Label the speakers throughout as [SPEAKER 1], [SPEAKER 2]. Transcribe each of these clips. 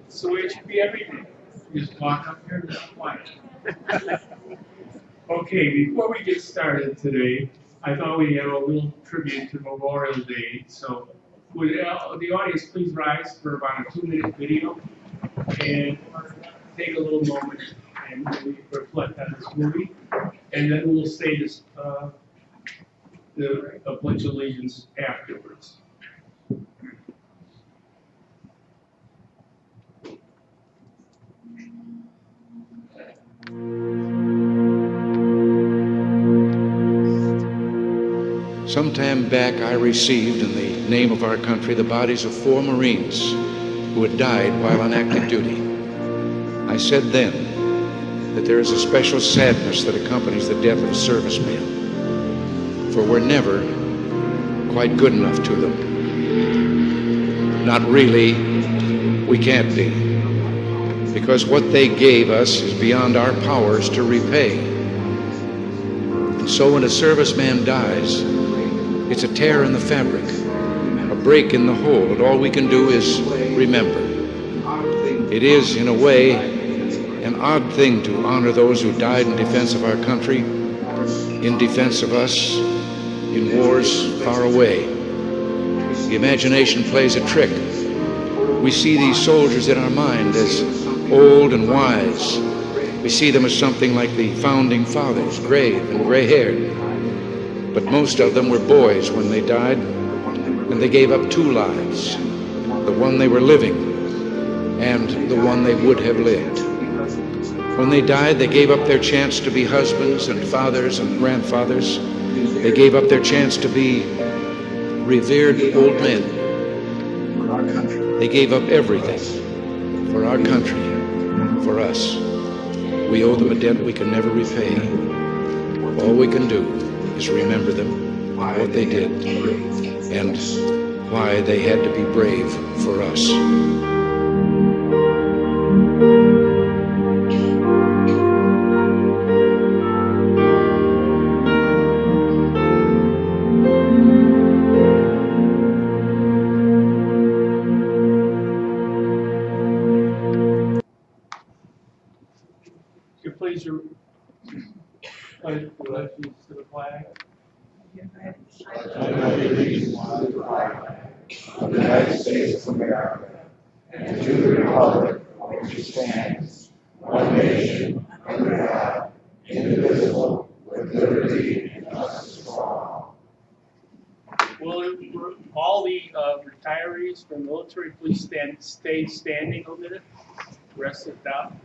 [SPEAKER 1] So it should be every day. You just walk up here and be quiet. Okay, before we get started today, I thought we'd have a little tribute to Memorial Day. So would the audience please rise for about a 2-minute video and take a little moment and really reflect on this movie. And then we'll say this, the Pledge of Allegiance afterwards.
[SPEAKER 2] Some time back, I received, in the name of our country, the bodies of 4 Marines who had died while on active duty. I said then that there is a special sadness that accompanies the death of a serviceman, for we're never quite good enough to them. Not really, we can't be, because what they gave us is beyond our powers to repay. And so when a serviceman dies, it's a tear in the fabric, a break in the whole, and all we can do is remember. It is, in a way, an odd thing to honor those who died in defense of our country, in defense of us, in wars far away. The imagination plays a trick. We see these soldiers in our mind as old and wise. We see them as something like the founding fathers, grave and gray-haired. But most of them were boys when they died, and they gave up 2 lives, the one they were living and the one they would have lived. When they died, they gave up their chance to be husbands and fathers and grandfathers. They gave up their chance to be revered old men. They gave up everything for our country, for us. We owe them a debt we can never repay. All we can do is remember them, what they did, and why they had to be brave for us.
[SPEAKER 1] If you please pledge allegiance to the flag.
[SPEAKER 3] I pledge allegiance to the flag of the United States of America and to the republic for which it stands, one nation, under God, indivisible, with liberty and justice for all.
[SPEAKER 1] Will all the retirees from military please stay standing a minute? Rest it down.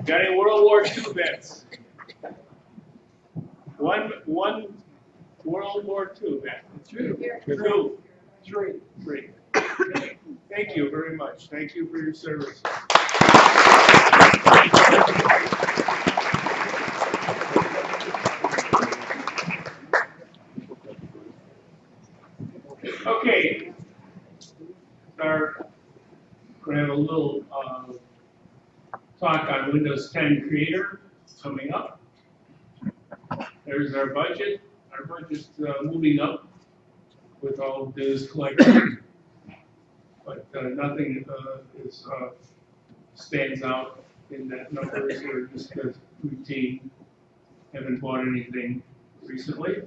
[SPEAKER 1] Got any World War II vets? One World War II vet. 2. 3. Thank you very much. Thank you for your service. Okay. We're going to have a little talk on Windows 10 Creator coming up. There's our budget. Our budget's moving up with all of this collected, but nothing stands out in that numbers are just a routine. Haven't bought anything recently.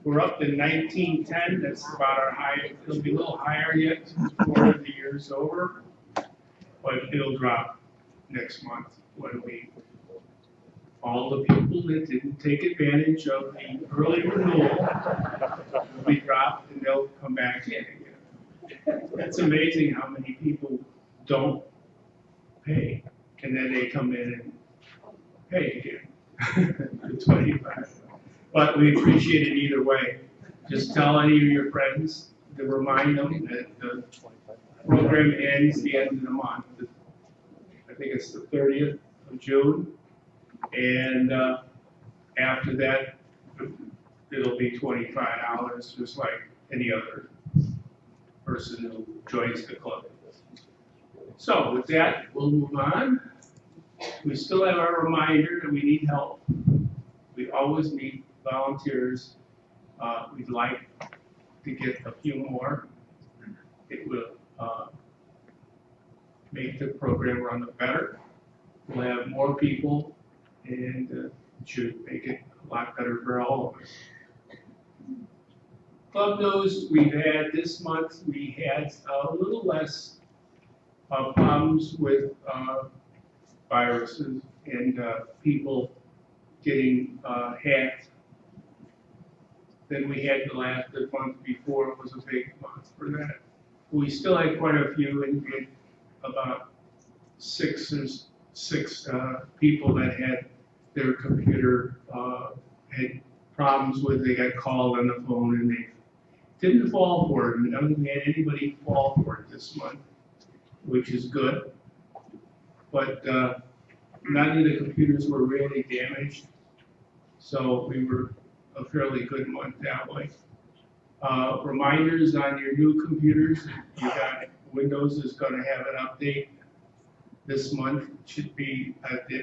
[SPEAKER 1] We're up to 1910. That's about our high. It'll be a little higher yet before the year's over, but it'll drop next month when all the people that didn't take advantage of the early renewal will be dropped and they'll come back in again. It's amazing how many people don't pay and then they come in and pay again. The 25. But we appreciate it either way. Just tell any of your friends to remind them that the program ends the end of the month. I think it's the 30th of June. And after that, it'll be $25, just like any other person who joins the club. So with that, we'll move on. We still have our reminder that we need help. We always need volunteers. We'd like to get a few more. It will make the program run better. We'll have more people, and it should make it a lot better for all of us. Club news we've had this month, we had a little less problems with viruses and people getting hacked than we had the month before. It was a big month for that. We still had quite a few, and we had about six people that had their computer had problems with. They got called on the phone and they didn't fall for it. We haven't had anybody fall for it this month, which is good. But none of the computers were really damaged, so we were a fairly good month that way. Reminders on your new computers. You got Windows is going to have an update this month. It should be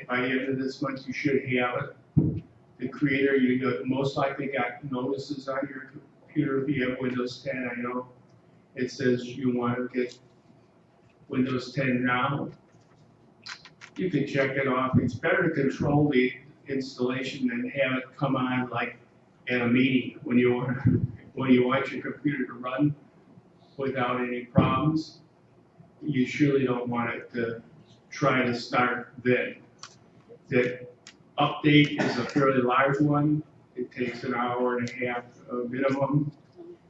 [SPEAKER 1] by the end of this month. You should have it. The creator, you most likely got notices on your computer if you have Windows 10. I know it says you want to get Windows 10 now. You can check it off. It's better to control the installation than have it come on like at a meeting when you want your computer to run without any problems. You surely don't want it to try to start then. The update is a fairly large one. It takes an hour and a half minimum,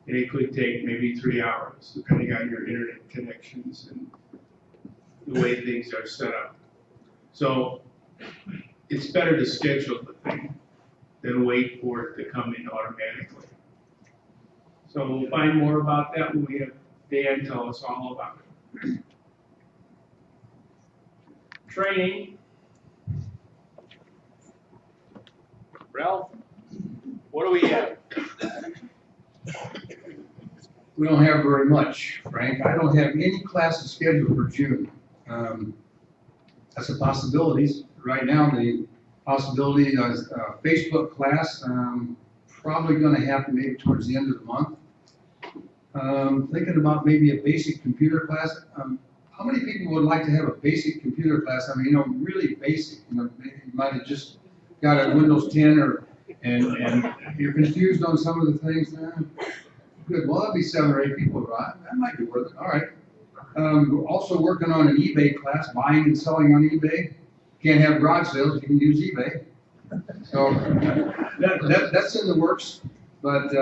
[SPEAKER 1] and it could take maybe 3 hours, depending on your internet connections and the way things are set up. So it's better to schedule the thing than wait for it to come in automatically. So we'll find more about that when we have Dan tell us all about it. Training.
[SPEAKER 4] Ralph, what do we have?
[SPEAKER 5] We don't have very much, Frank. I don't have any classes scheduled for June. That's a possibility. Right now, the possibility is a Facebook class, probably going to happen maybe towards the end of the month. Thinking about maybe a basic computer class. How many people would like to have a basic computer class? I mean, really basic. You might have just got a Windows 10 and you're confused on some of the things. Good. Well, that'll be 7 or 8 people, right? That might be worth it. All right. We're also working on an eBay class, buying and selling on eBay. Can't have garage sales, you can use eBay. So that's in the works. But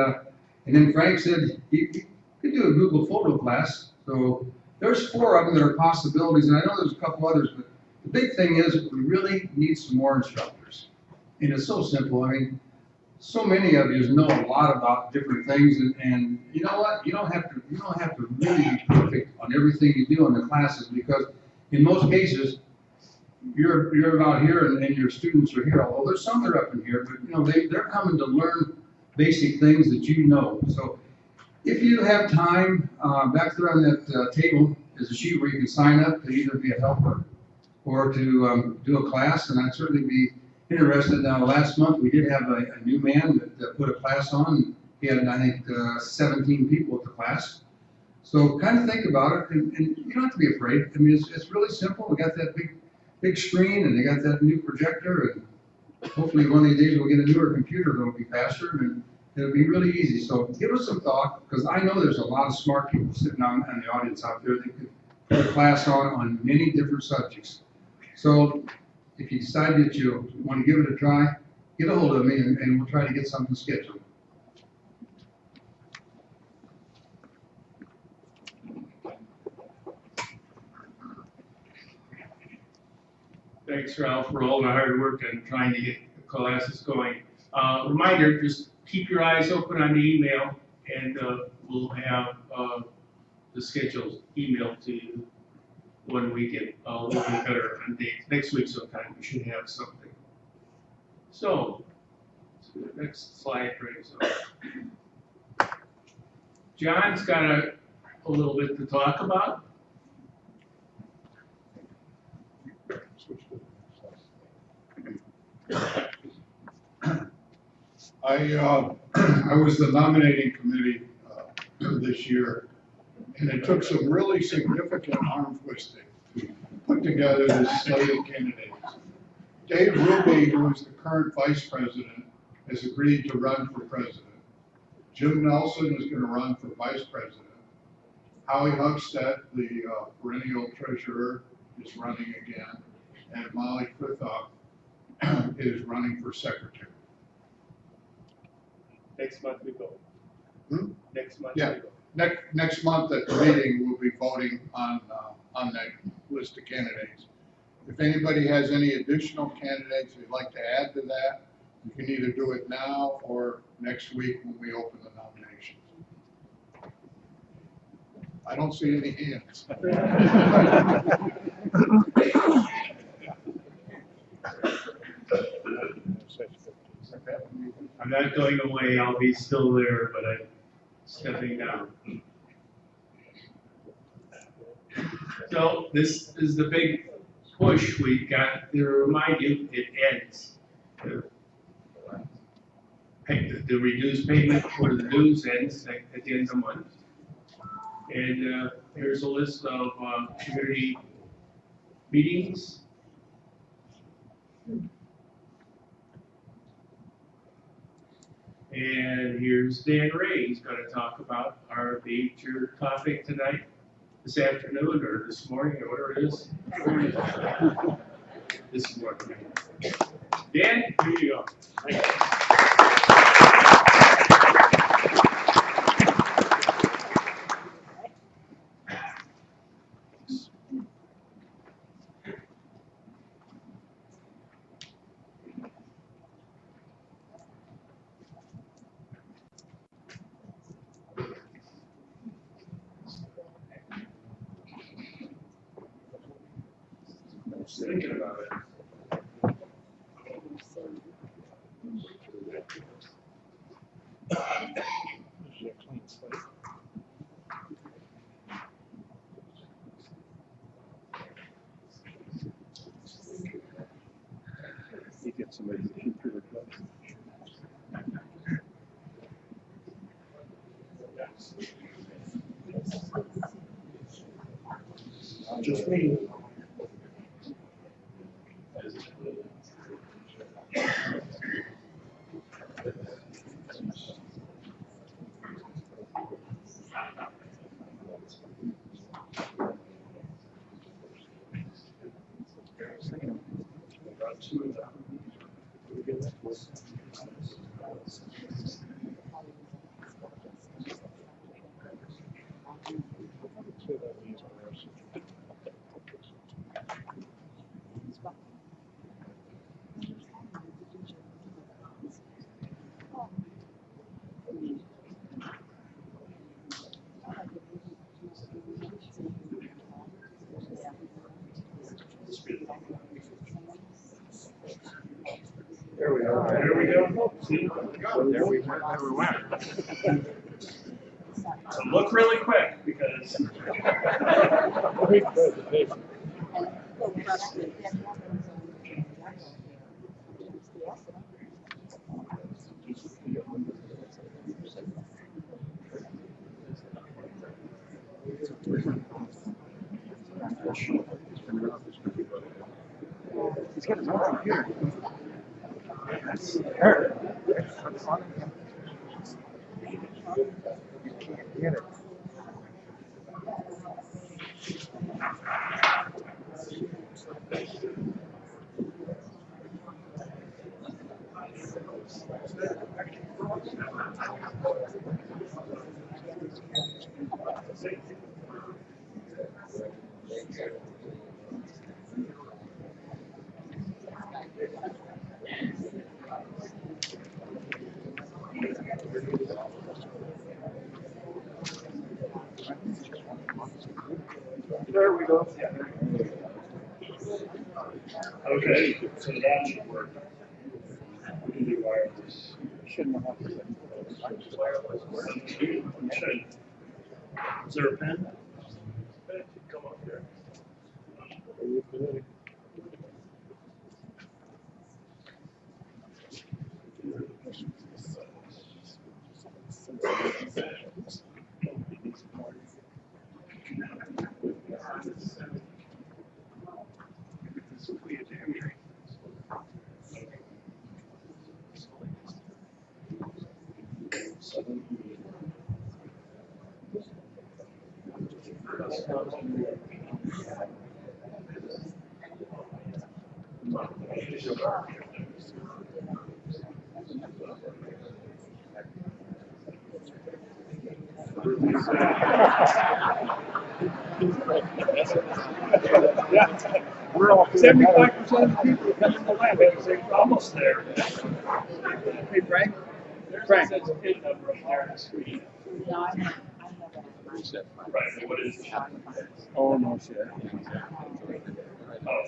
[SPEAKER 5] and then Frank said he could do a Google photo class. So there's 4 of them that are possibilities, and I know there's a couple others, but the big thing is we really need some more instructors. And it's so simple. I mean, so many of you know a lot about different things, and you know what? You don't have to really be perfect on everything you do in the classes, because in most cases you're about here and your students are here. Although there's some that are up in here, but they're coming to learn basic things that you know. So if you have time, back there on that table is a sheet where you can sign up to either be a helper or to do a class, and I'd certainly be interested. Now, last month we did have a new man that put a class on. He had, I think, 17 people at the class. So kind of think about it, and you don't have to be afraid. I mean, it's really simple. We got that big screen, and they got that new projector, and hopefully one of these days we'll get a newer computer that'll be faster, and it'll be really easy. So give us some thought, because I know there's a lot of smart people sitting on in the audience out there that could put a class on many different subjects. So if you decide that you want to give it a try, get a hold of me, and we'll try to get something scheduled.
[SPEAKER 1] Thanks, Ralph, for all the hard work and trying to get the classes going. Reminder, just keep your eyes open on the email, and we'll have the schedule emailed to you when we get a little bit better on dates. Next week sometime, we should have something. So the next slide brings up. John's got a little bit to talk about.
[SPEAKER 3] I was the nominating committee this year, and it took some really significant arm twisting to put together this slate of candidates. Dave Ruby, who is the current vice president, has agreed to run for president. Jim Nelson is going to run for vice president. Howie Hugstead, the perennial treasurer, is running again, and Molly Frithoff is running for secretary.
[SPEAKER 1] Next month we go. Next month
[SPEAKER 3] Yeah.
[SPEAKER 1] we go.
[SPEAKER 3] Next month at the meeting, we'll be voting on that list of candidates. If anybody has any additional candidates they'd like to add to that, you can either do it now or next week when we open the nominations. I don't see any hands.
[SPEAKER 1] I'm not going away, I'll be still there, but I'm stepping down. So this is the big push we got to remind you, it ends. The reduced payment for the dues ends at the end of the month. And here's a list of community meetings. And here's Dan Ray. He's going to talk about our major topic tonight, this afternoon, or this morning, or whatever it is. This morning. Dan, here you go. Thank you. Thinking about it. Just me. There we go. There we go. See? There we went. So look really quick because.
[SPEAKER 3] He's got his own computer. You can't get it. There we go.
[SPEAKER 6] Okay, so that should work. We can do wireless.
[SPEAKER 3] Shouldn't have to.
[SPEAKER 6] Should. Is there a pen? Come up here.
[SPEAKER 3] We're all
[SPEAKER 6] 75% of the people that come in the lab, they're almost there.
[SPEAKER 5] Hey, Frank?
[SPEAKER 6] Frank.
[SPEAKER 4] It says pin number up there on the screen.
[SPEAKER 6] Right, what is it?
[SPEAKER 3] Oh, no shit.
[SPEAKER 6] Oh,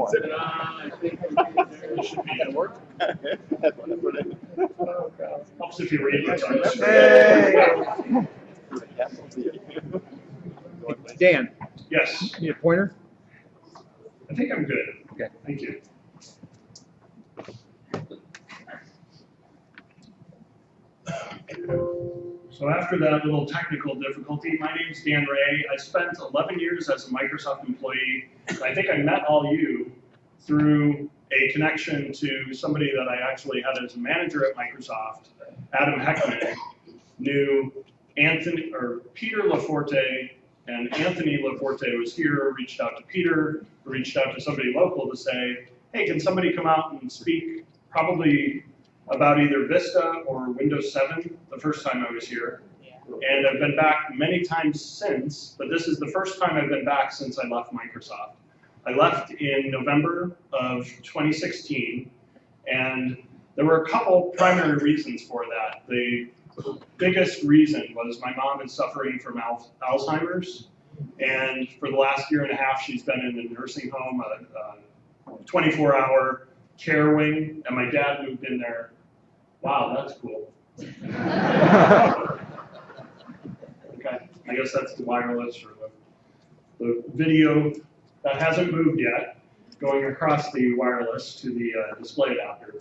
[SPEAKER 4] I think there should be a work.
[SPEAKER 6] helps if you read it.
[SPEAKER 3] Hey!
[SPEAKER 5] Dan,
[SPEAKER 6] Yes,
[SPEAKER 5] need a pointer?
[SPEAKER 6] I think I'm good.
[SPEAKER 5] Okay.
[SPEAKER 6] Thank you. So after that little technical difficulty, my name's Dan Ray. I spent 11 years as a Microsoft employee. I think I met all you through a connection to somebody that I actually had as a manager at Microsoft. Adam Heckman knew Peter Laforte, and Anthony Laforte was here, reached out to Peter, reached out to somebody local to say, hey, can somebody come out and speak probably about either Vista or Windows 7 the first time I was here. And I've been back many times since, but this is the first time I've been back since I left Microsoft. I left in November of 2016, and there were a couple primary reasons for that. The biggest reason was my mom is suffering from Alzheimer's, and for the last year and a half, she's been in a nursing home, a 24-hour care wing, and my dad moved in there. Wow, that's cool. Okay, I guess that's the wireless or the video that hasn't moved yet, going across the wireless to the display adapter.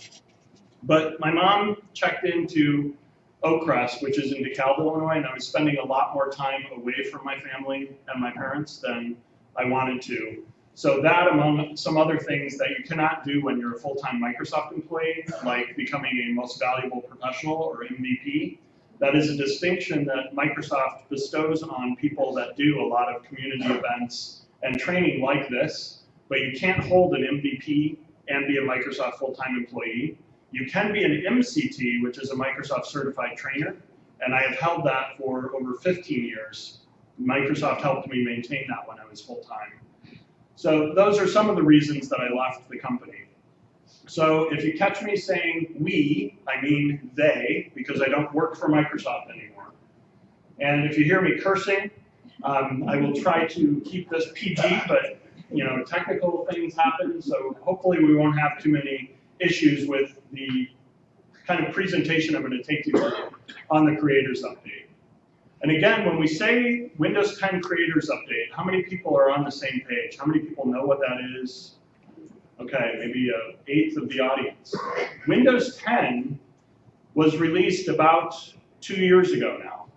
[SPEAKER 6] But my mom checked into Oak Crest, which is in DeKalb, Illinois, and I was spending a lot more time away from my family and my parents than I wanted to. So that, among some other things that you cannot do when you're a full-time Microsoft employee, like becoming a most valuable professional or MVP, that is a distinction that Microsoft bestows on people that do a lot of community events and training like this, but you can't hold an MVP and be a Microsoft full-time employee. You can be an MCT, which is a Microsoft certified trainer, and I have held that for over 15 years. Microsoft helped me maintain that when I was full-time. So those are some of the reasons that I left the company. So if you catch me saying we, I mean they, because I don't work for Microsoft anymore. And if you hear me cursing, I will try to keep this PG, but technical things happen, so hopefully we won't have too many issues with the kind of presentation I'm going to take you through on the Creators Update. And again, when we say Windows 10 Creators Update, how many people are on the same page? How many people know what that is? Okay, maybe an eighth of the audience. Windows 10 was released about 2 years ago now.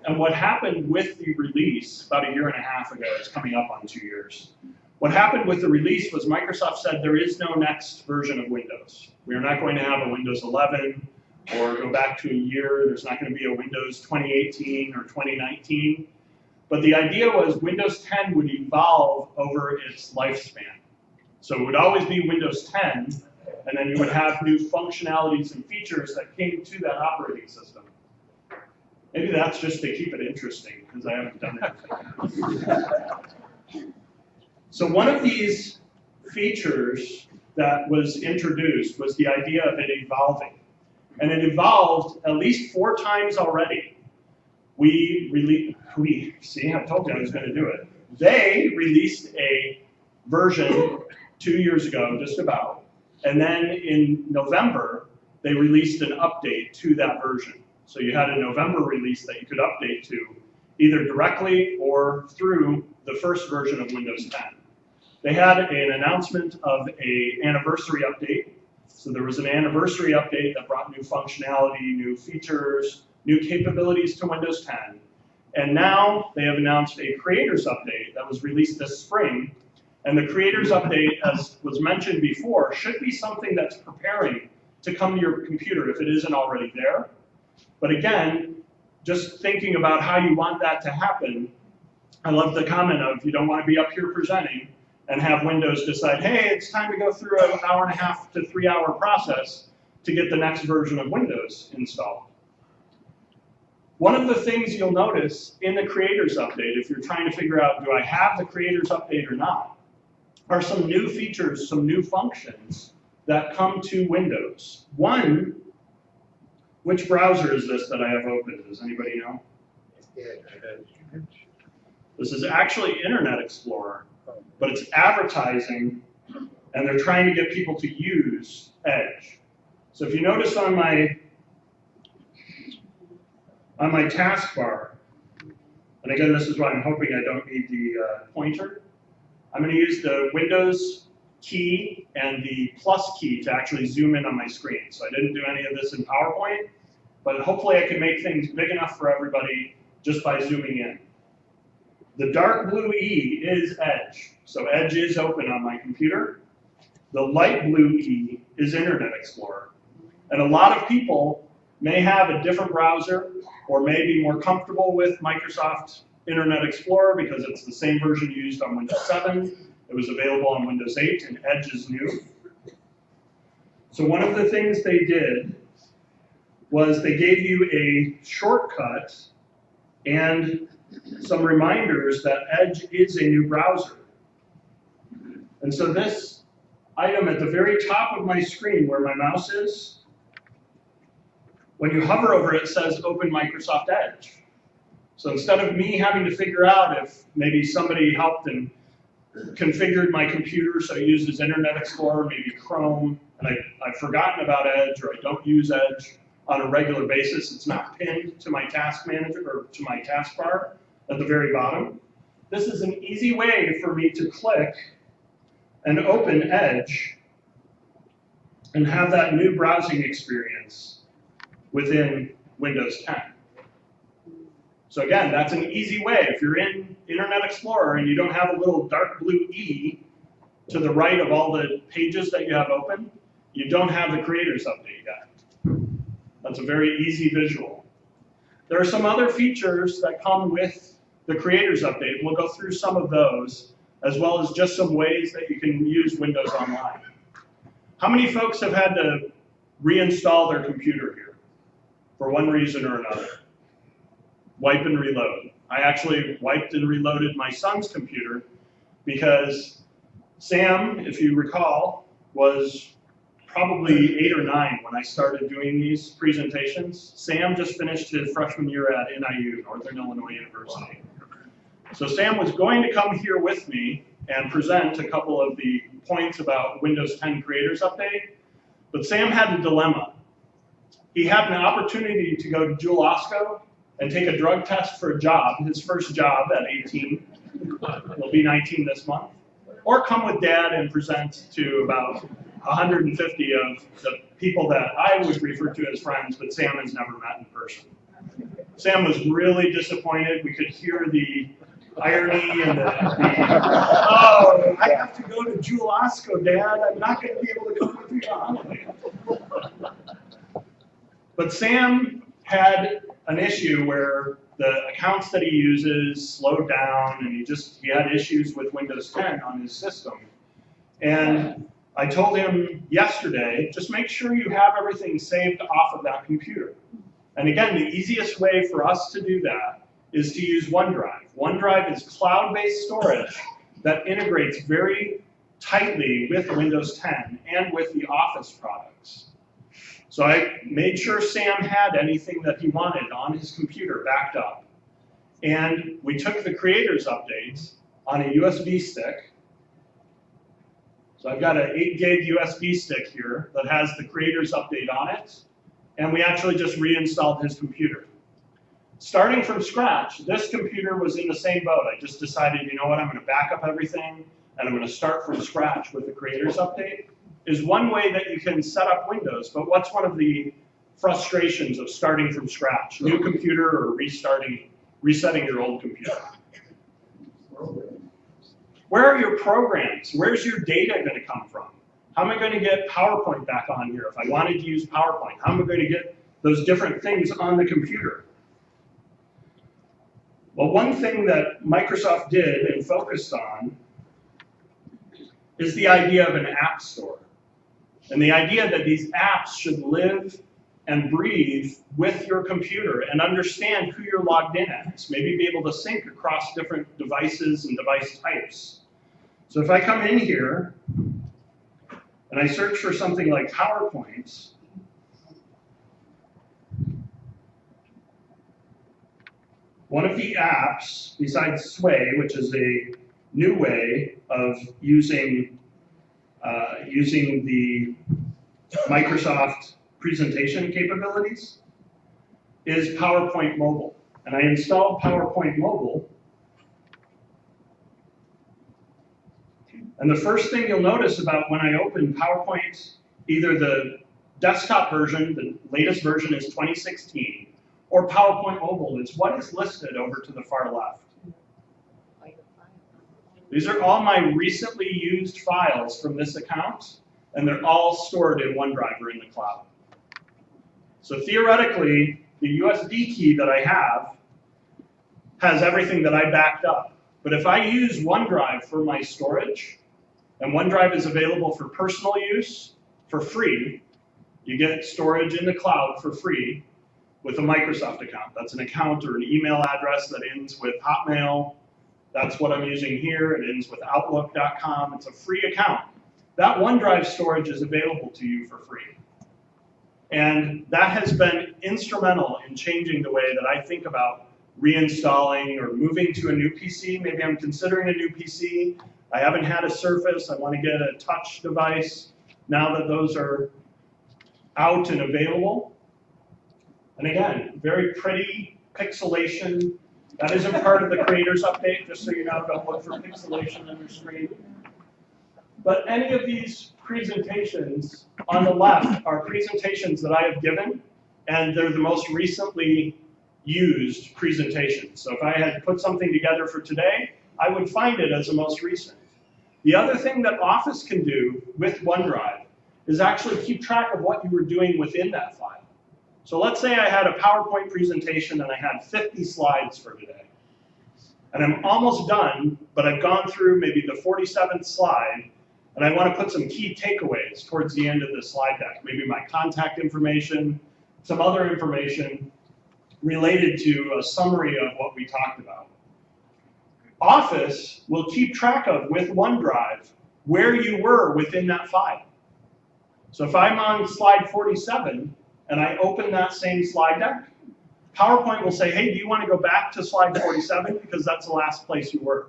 [SPEAKER 6] And what happened with the release about 1.5 years ago, it's coming up on 2 years. What happened with the release was Microsoft said there is no next version of Windows. We are not going to have a Windows 11 or go back to a year. There's not going to be a Windows 2018 or 2019. But the idea was Windows 10 would evolve over its lifespan. So it would always be Windows 10, and then you would have new functionalities and features that came to that operating system. Maybe that's just to keep it interesting, because I haven't done anything. So one of these features that was introduced was the idea of it evolving. And it evolved at least 4 times already. See, I told you I was going to do it. They released a version 2 years ago, just about. And then in November, they released an update to that version. So you had a November release that you could update to, either directly or through the first version of Windows 10. They had an announcement of an anniversary update. So there was an anniversary update that brought new functionality, new features, new capabilities to Windows 10. And now they have announced a Creators Update that was released this spring. And the Creators Update, as was mentioned before, should be something that's preparing to come to your computer if it isn't already there. But again, just thinking about how you want that to happen, I love the comment of you don't want to be up here presenting and have Windows decide, hey, it's time to go through an 1.5 to 3 hour process to get the next version of Windows installed. One of the things you'll notice in the Creators Update, if you're trying to figure out, do I have the Creators Update or not, are some new features, some new functions that come to Windows. One, which browser is this that I have open? Does anybody know? This is actually Internet Explorer, but it's advertising, and they're trying to get people to use Edge. So if you notice on my taskbar, and again, this is why I'm hoping I don't need the pointer, I'm going to use the Windows key and the plus key to actually zoom in on my screen. So I didn't do any of this in PowerPoint, but hopefully I can make things big enough for everybody just by zooming in. The dark blue E is Edge. So Edge is open on my computer. The light blue E is Internet Explorer. And a lot of people may have a different browser or may be more comfortable with Microsoft Internet Explorer because it's the same version used on Windows 7. It was available on Windows 8, and Edge is new. So one of the things they did was they gave you a shortcut and some reminders that Edge is a new browser. And so this item at the very top of my screen where my mouse is, when you hover over it, it says Open Microsoft Edge. So instead of me having to figure out if maybe somebody helped and configured my computer so it uses Internet Explorer, maybe Chrome, and I've forgotten about Edge or I don't use Edge on a regular basis, it's not pinned to my task manager or to my taskbar at the very bottom. This is an easy way for me to click and open Edge and have that new browsing experience within Windows 10. So again, that's an easy way. If you're in Internet Explorer and you don't have a little dark blue E to the right of all the pages that you have open, you don't have the Creators Update yet. That's a very easy visual. There are some other features that come with the Creators Update. We'll go through some of those, as well as just some ways that you can use Windows Online. How many folks have had to reinstall their computer here for one reason or another? Wipe and reload. I actually wiped and reloaded my son's computer because Sam, if you recall, was probably 8 or 9 when I started doing these presentations. Sam just finished his freshman year at NIU, Northern Illinois University. So Sam was going to come here with me and present a couple of the points about Windows 10 Creators Update, but Sam had a dilemma. He had an opportunity to go to Jewel Osco and take a drug test for a job, his first job at 18. He'll be 19 this month. or come with Dad and present to about 150 of the people that I would refer to as friends, but Sam has never met in person. Sam was really disappointed. We could hear the irony and oh, I have to go to Jewel Osco, Dad. I'm not going to be able to go with you to Honolulu. But Sam had an issue where the accounts that he uses slowed down, and he had issues with Windows 10 on his system. And I told him yesterday, just make sure you have everything saved off of that computer. And again, the easiest way for us to do that is to use OneDrive. OneDrive is cloud-based storage that integrates very tightly with Windows 10 and with the Office products. So I made sure Sam had anything that he wanted on his computer backed up. And we took the creators updates on a USB stick. So I've got an 8 gig USB stick here that has the creators update on it. And we actually just reinstalled his computer. Starting from scratch, this computer was in the same boat. I just decided, you know what, I'm going to back up everything, and I'm going to start from scratch with the creators update. Is one way that you can set up Windows, but what's one of the frustrations of starting from scratch? New computer or resetting your old computer? Where are your programs? Where's your data going to come from? How am I going to get PowerPoint back on here if I wanted to use PowerPoint? How am I going to get those different things on the computer? Well, one thing that Microsoft did and focused on is the idea of an app store. And the idea that these apps should live and breathe with your computer and understand who you're logged in as. Maybe be able to sync across different devices and device types. So if I come in here and I search for something like PowerPoint, one of the apps, besides Sway, which is a new way of using the Microsoft presentation capabilities, is PowerPoint Mobile. And I installed PowerPoint Mobile. And the first thing you'll notice about when I open PowerPoint, either the desktop version, the latest version is 2016, or PowerPoint Mobile, is what is listed over to the far left. These are all my recently used files from this account, and they're all stored in OneDrive or in the cloud. So theoretically, the USB key that I have has everything that I backed up. But if I use OneDrive for my storage, and OneDrive is available for personal use for free, you get storage in the cloud for free with a Microsoft account. That's an account or an email address that ends with Hotmail. That's what I'm using here. It ends with Outlook.com. It's a free account. That OneDrive storage is available to you for free. And that has been instrumental in changing the way that I think about reinstalling or moving to a new PC. Maybe I'm considering a new PC. I haven't had a Surface. I want to get a touch device now that those are out and available. And again, very pretty pixelation. That isn't part of the creators update, just so you know, don't look for pixelation on your screen. But any of these presentations on the left are presentations that I have given, and they're the most recently used presentations. So if I had put something together for today, I would find it as the most recent. The other thing that Office can do with OneDrive is actually keep track of what you were doing within that file. So let's say I had a PowerPoint presentation and I had 50 slides for today. And I'm almost done, but I've gone through maybe the 47th slide, and I want to put some key takeaways towards the end of the slide deck. Maybe my contact information, some other information related to a summary of what we talked about. Office will keep track of, with OneDrive, where you were within that file. So if I'm on slide 47 and I open that same slide deck, PowerPoint will say, hey, do you want to go back to slide 47 because that's the last place you were?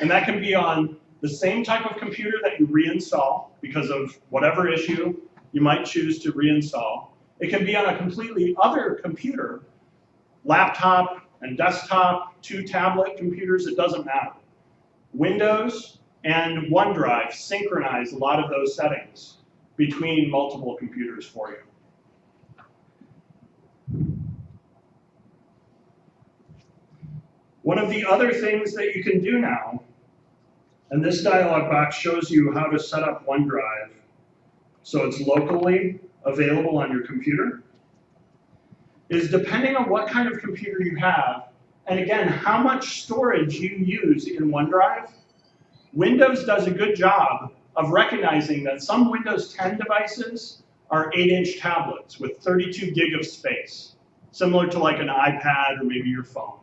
[SPEAKER 6] And that can be on the same type of computer that you reinstall because of whatever issue you might choose to reinstall. It can be on a completely other computer, laptop and desktop, 2 tablet computers, it doesn't matter. Windows and OneDrive synchronize a lot of those settings between multiple computers for you. One of the other things that you can do now, and this dialog box shows you how to set up OneDrive so it's locally available on your computer, is depending on what kind of computer you have, and again, how much storage you use in OneDrive, Windows does a good job of recognizing that some Windows 10 devices are 8-inch tablets with 32 gig of space, similar to like an iPad or maybe your phone.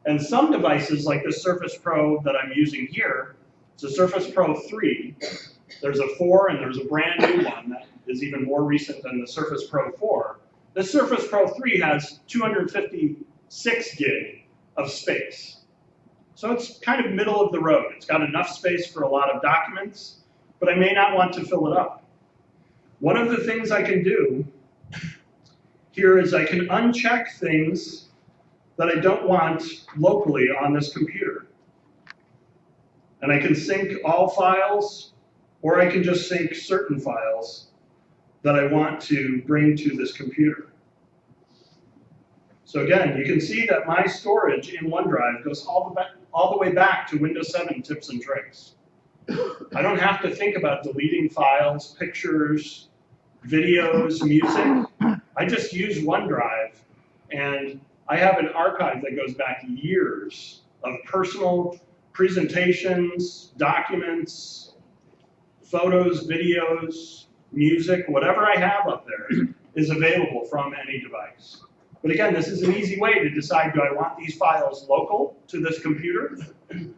[SPEAKER 6] And some devices like the Surface Pro that I'm using here, it's a Surface Pro 3. There's a 4 and there's a brand new one that is even more recent than the Surface Pro 4. The Surface Pro 3 has 256 gig of space. So it's kind of middle of the road. It's got enough space for a lot of documents, but I may not want to fill it up. One of the things I can do here is I can uncheck things that I don't want locally on this computer. And I can sync all files, or I can just sync certain files that I want to bring to this computer. So again, you can see that my storage in OneDrive goes all the way back to Windows 7 tips and tricks. I don't have to think about deleting files, pictures, videos, music. I just use OneDrive, and I have an archive that goes back years of personal presentations, documents, photos, videos, music, whatever I have up there is available from any device. But again, this is an easy way to decide, do I want these files local to this computer,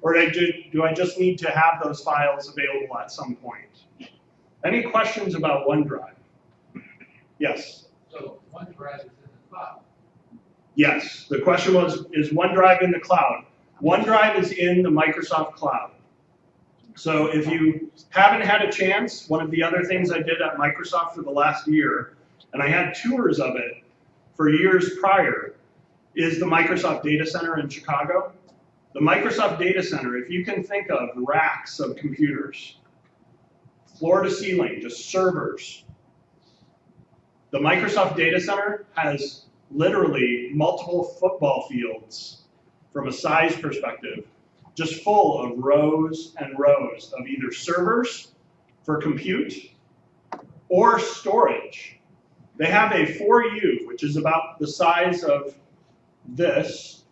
[SPEAKER 6] or do I just need to have those files available at some point? Any questions about OneDrive? Yes?
[SPEAKER 7] So OneDrive is in the cloud.
[SPEAKER 6] Yes, the question was, is OneDrive in the cloud? OneDrive is in the Microsoft Cloud. So if you haven't had a chance, one of the other things I did at Microsoft for the last year, and I had tours of it for years prior, is the Microsoft Data Center in Chicago. The Microsoft Data Center, if you can think of racks of computers, floor to ceiling, just servers. The Microsoft Data Center has literally multiple football fields from a size perspective, just full of rows and rows of either servers for compute or storage. They have a 4U, which is about the size of this.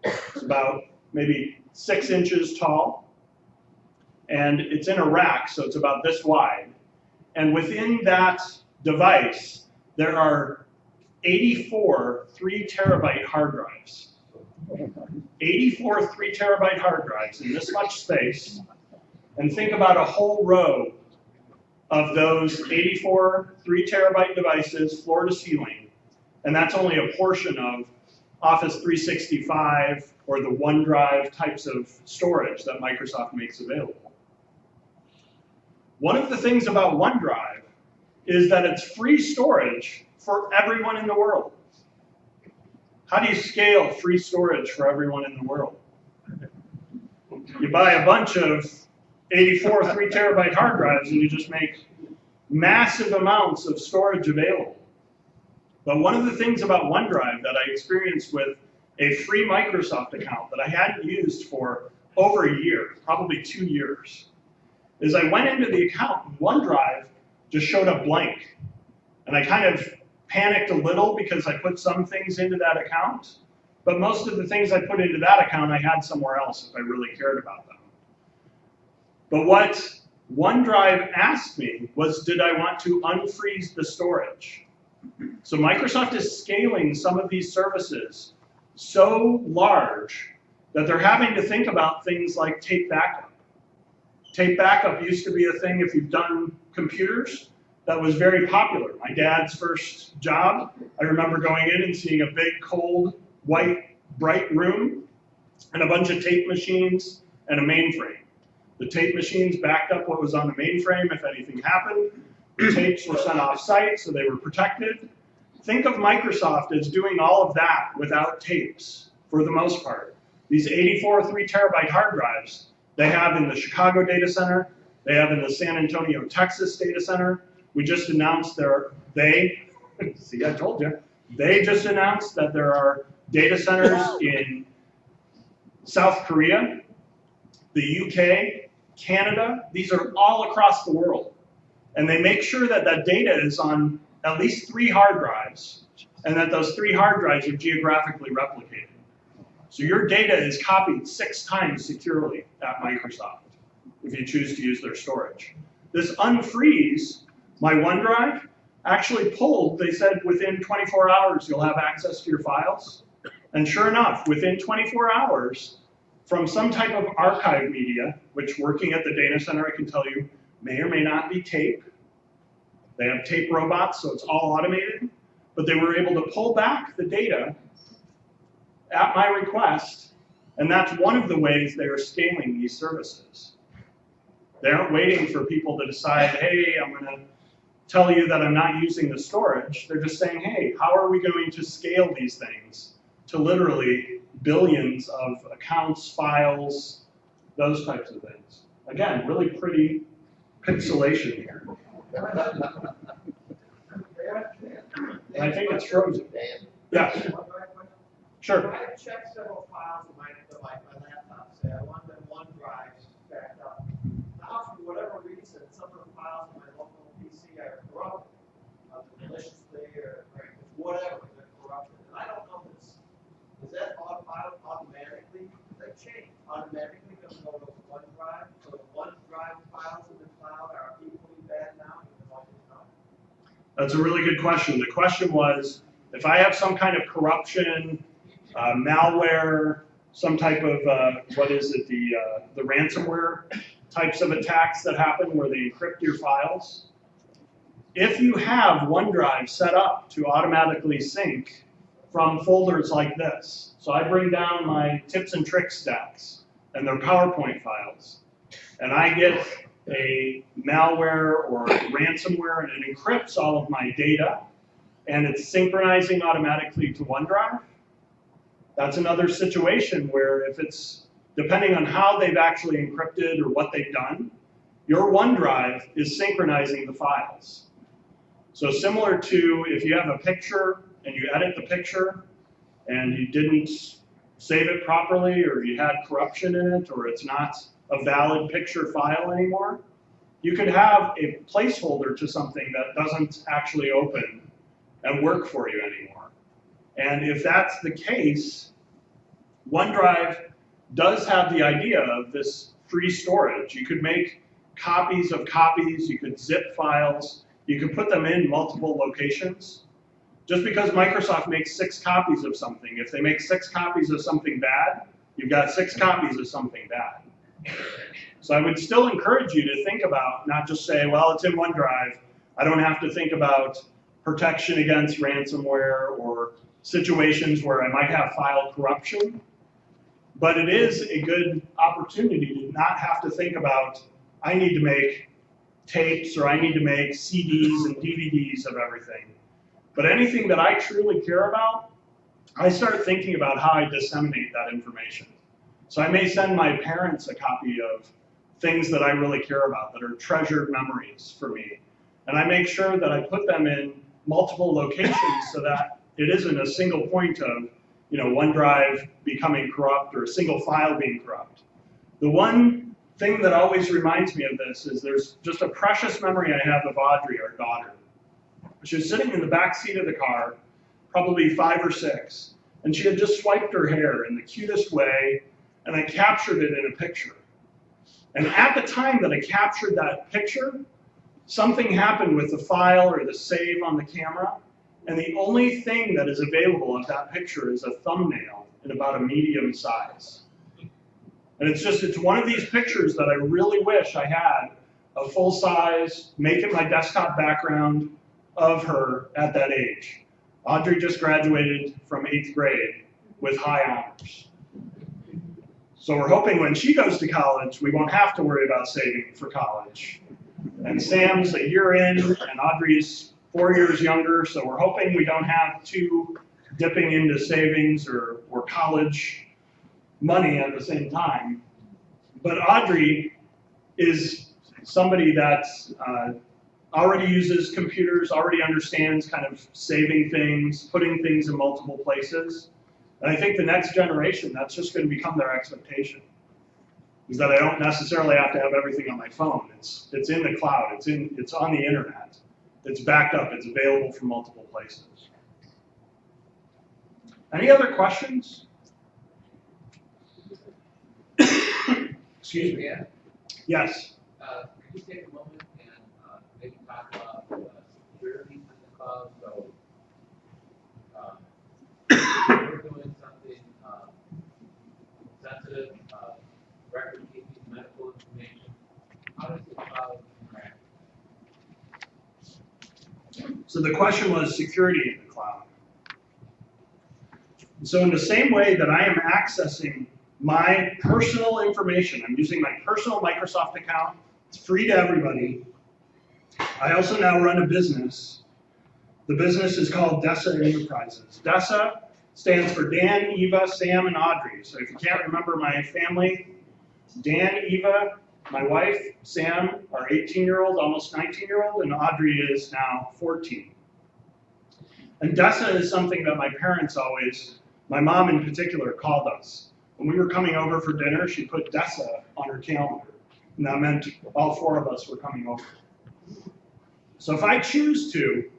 [SPEAKER 6] It's about maybe 6 inches tall. And it's in a rack, so it's about this wide. And within that device, there are 84 3-terabyte hard drives. 84 3-terabyte hard drives in this much space. And think about a whole row of those 84 3-terabyte devices, floor to ceiling. And that's only a portion of Office 365 or the OneDrive types of storage that Microsoft makes available. One of the things about OneDrive is that it's free storage for everyone in the world. How do you scale free storage for everyone in the world? You buy a bunch of 84 3-terabyte hard drives and you just make massive amounts of storage available. But one of the things about OneDrive that I experienced with a free Microsoft account that I hadn't used for over a year, probably 2 years, is I went into the account and OneDrive just showed up blank. And I kind of panicked a little because I put some things into that account, but most of the things I put into that account I had somewhere else if I really cared about them. But what OneDrive asked me was, did I want to unfreeze the storage? So Microsoft is scaling some of these services so large that they're having to think about things like tape backup. Tape backup used to be a thing if you've done computers that was very popular. My dad's first job, I remember going in and seeing a big, cold, white, bright room and a bunch of tape machines and a mainframe. The tape machines backed up what was on the mainframe if anything happened. The tapes were sent off site, so they were protected. Think of Microsoft as doing all of that without tapes, for the most part. These 84 3-terabyte hard drives, They have in the Chicago data center. They have in the San Antonio, Texas data center. We just announced see, I told you. They just announced that there are data centers in South Korea, the UK, Canada. These are all across the world. And they make sure that that data is on at least 3 hard drives, and that those 3 hard drives are geographically replicated. So your data is copied 6 times securely at Microsoft if you choose to use their storage. This unfreeze my OneDrive actually pulled, they said within 24 hours you'll have access to your files. And sure enough, within 24 hours, from some type of archive media, which working at the data center I can tell you may or may not be tape. They have tape robots, so it's all automated. But they were able to pull back the data at my request, and that's one of the ways they are scaling these services. They aren't waiting for people to decide, hey, I'm going to tell you that I'm not using the storage. They're just saying, hey, how are we going to scale these things to literally billions of accounts, files, those types of things. Again, really pretty pixelation here. I think it's frozen. Yeah. Sure.
[SPEAKER 7] I have checked several files on my laptop, say I want them OneDrive backed up. Now, for whatever reason, some of the files on my local PC are corrupted, maliciously or whatever, they're corrupted. And I don't know if is that automatically, they change automatically going to go to OneDrive? So the OneDrive files in the cloud are equally bad now, even though it's not?
[SPEAKER 6] That's a really good question. The question was, if I have some kind of corruption, malware, some type of, the ransomware types of attacks that happen where they encrypt your files. If you have OneDrive set up to automatically sync from folders like this, so I bring down my tips and tricks decks and their PowerPoint files, and I get a malware or ransomware and it encrypts all of my data, and it's synchronizing automatically to OneDrive, that's another situation where if it's, depending on how they've actually encrypted or what they've done, your OneDrive is synchronizing the files. So similar to if you have a picture and you edit the picture and you didn't save it properly or you had corruption in it or it's not a valid picture file anymore, you could have a placeholder to something that doesn't actually open and work for you anymore. And if that's the case, OneDrive does have the idea of this free storage. You could make copies of copies, you could zip files, you could put them in multiple locations. Just because Microsoft makes 6 copies of something, if they make 6 copies of something bad, you've got 6 copies of something bad. So I would still encourage you to think about, not just say, well, it's in OneDrive, I don't have to think about protection against ransomware or situations where I might have file corruption. But it is a good opportunity to not have to think about, I need to make tapes or I need to make CDs and DVDs of everything. But anything that I truly care about, I start thinking about how I disseminate that information. So I may send my parents a copy of things that I really care about, that are treasured memories for me. And I make sure that I put them in multiple locations so that it isn't a single point of, OneDrive becoming corrupt or a single file being corrupt. The one thing that always reminds me of this is there's just a precious memory I have of Audrey, our daughter. She was sitting in the back seat of the car, probably 5 or 6, and she had just swiped her hair in the cutest way, and I captured it in a picture. And at the time that I captured that picture, something happened with the file or the save on the camera, and the only thing that is available of that picture is a thumbnail in about a medium size. And it's one of these pictures that I really wish I had a full size, make it my desktop background of her at that age. Audrey just graduated from 8th grade with high honors. So we're hoping when she goes to college, we won't have to worry about saving for college. And Sam's a year in, and Audrey's 4 years younger, so we're hoping we don't have 2 dipping into savings or college money at the same time. But Audrey is somebody that already uses computers, already understands kind of saving things, putting things in multiple places. And I think the next generation, that's just going to become their expectation. Is that I don't necessarily have to have everything on my phone. It's in the cloud. It's on the internet. It's backed up. It's available from multiple places. Any other questions? Excuse me.
[SPEAKER 8] Yeah.
[SPEAKER 6] Yes.
[SPEAKER 8] Could you take a moment and maybe talk about security in the cloud? So we're doing something sensitive, record keeping, medical information. How does the cloud interact?
[SPEAKER 6] So the question was security in the cloud. So in the same way that I am accessing my personal information, I'm using my personal Microsoft account, it's free to everybody. I also now run a business. The business is called DESA Enterprises. DESA stands for Dan, Eva, Sam, and Audrey. So if you can't remember my family, Dan, Eva, my wife, Sam, our 18-year-old, almost 19-year-old, and Audrey is now 14. And DESA is something that my parents always, my mom in particular, called us. When we were coming over for dinner, she put DESA on her calendar. And that meant all four of us were coming over. So if I choose to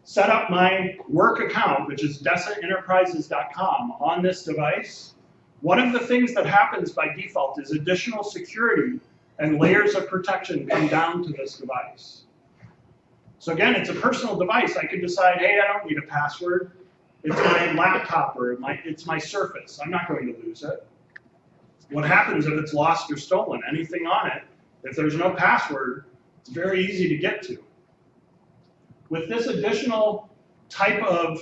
[SPEAKER 6] set up my work account, which is DESAenterprises.com, on this device, one of the things that happens by default is additional security and layers of protection come down to this device. So again, it's a personal device. I could decide, hey, I don't need a password. It's my laptop or it's my Surface. I'm not going to lose it. What happens if it's lost or stolen? Anything on it, if there's no password, it's very easy to get to. With this additional type of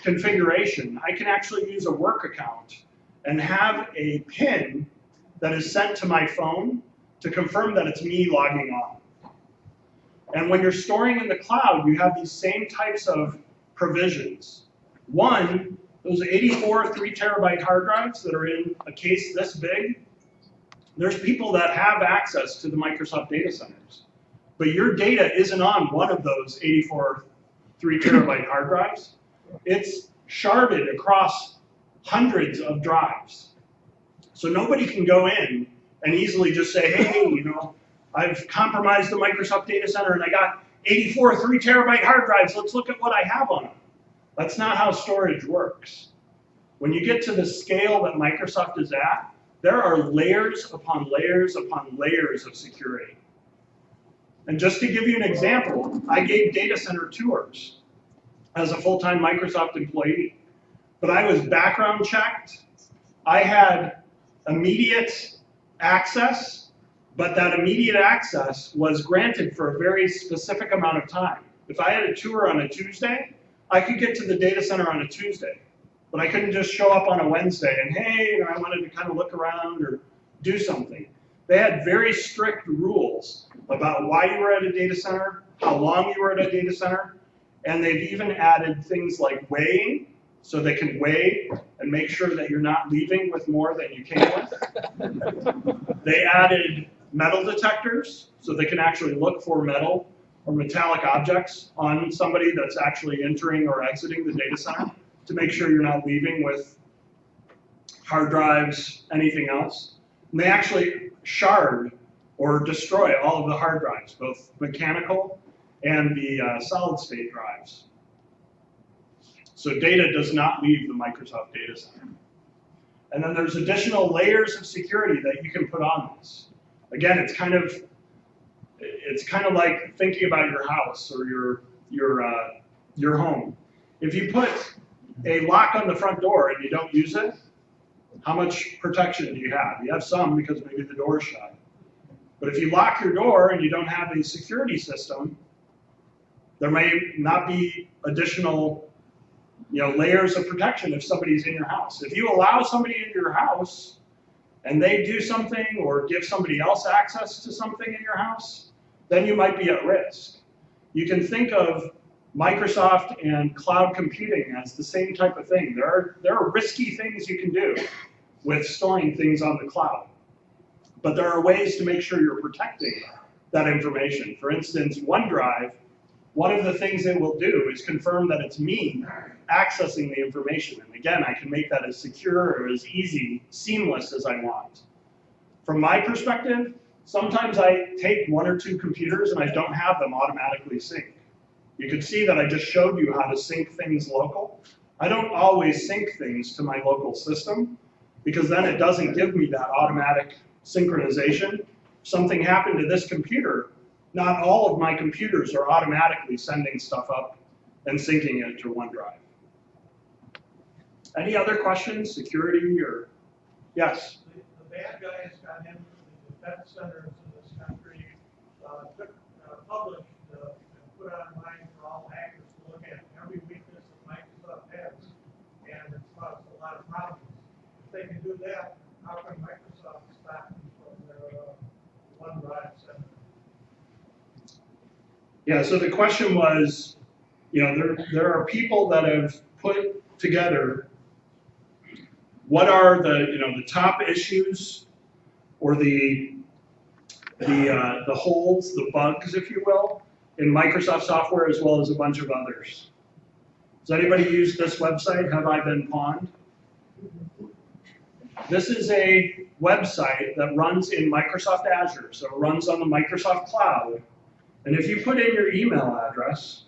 [SPEAKER 6] configuration, I can actually use a work account and have a PIN that is sent to my phone to confirm that it's me logging on. And when you're storing in the cloud, you have these same types of provisions. One, those 84 3-terabyte hard drives that are in a case this big, there's people that have access to the Microsoft data centers. But your data isn't on one of those 84 3-terabyte hard drives. It's sharded across hundreds of drives. So nobody can go in and easily just say, hey, you know, I've compromised the Microsoft data center and I got 84 3-terabyte hard drives. Let's look at what I have on them. That's not how storage works. When you get to the scale that Microsoft is at, there are layers upon layers upon layers of security. And just to give you an example, I gave data center tours as a full-time Microsoft employee. But I was background checked. I had immediate access, but that immediate access was granted for a very specific amount of time. If I had a tour on a Tuesday, I could get to the data center on a Tuesday. But I couldn't just show up on a Wednesday and, hey, I wanted to kind of look around or do something. They had very strict rules about why you were at a data center, how long you were at a data center, and they've even added things like weighing, so they can weigh and make sure that you're not leaving with more than you came with. They added metal detectors, so they can actually look for metal or metallic objects on somebody that's actually entering or exiting the data center to make sure you're not leaving with hard drives, anything else. And they actually shard or destroy all of the hard drives, both mechanical and the solid state drives. So data does not leave the Microsoft data center. And then there's additional layers of security that you can put on this. Again, it's kind of like thinking about your house or your home. If you put a lock on the front door and you don't use it, how much protection do you have? You have some because maybe the door is shut. But if you lock your door and you don't have a security system, there may not be additional, layers of protection if somebody's in your house. If you allow somebody into your house and they do something or give somebody else access to something in your house, then you might be at risk. You can think of Microsoft and cloud computing as the same type of thing. There are risky things you can do with storing things on the cloud. But there are ways to make sure you're protecting that information. For instance, OneDrive, one of the things it will do is confirm that it's me accessing the information. And again, I can make that as secure or as easy, seamless as I want. From my perspective, sometimes I take 1 or 2 computers and I don't have them automatically sync. You can see that I just showed you how to sync things local. I don't always sync things to my local system because then it doesn't give me that automatic synchronization. If something happened to this computer, not all of my computers are automatically sending stuff up and syncing it to OneDrive. Any other questions, security or, yes?
[SPEAKER 7] The bad guys got into the defense centers in this country, published and put online for all hackers to look at every weakness that Microsoft has, and it's caused a lot of problems. If they can do that, how can Microsoft stop them from their OneDrive center?
[SPEAKER 6] Yeah, so the question was, there are people that have put together what are the top issues or the holes, the bugs, if you will, in Microsoft software as well as a bunch of others. Does anybody use this website, Have I Been Pawned? This is a website that runs in Microsoft Azure, so it runs on the Microsoft Cloud. And if you put in your email address,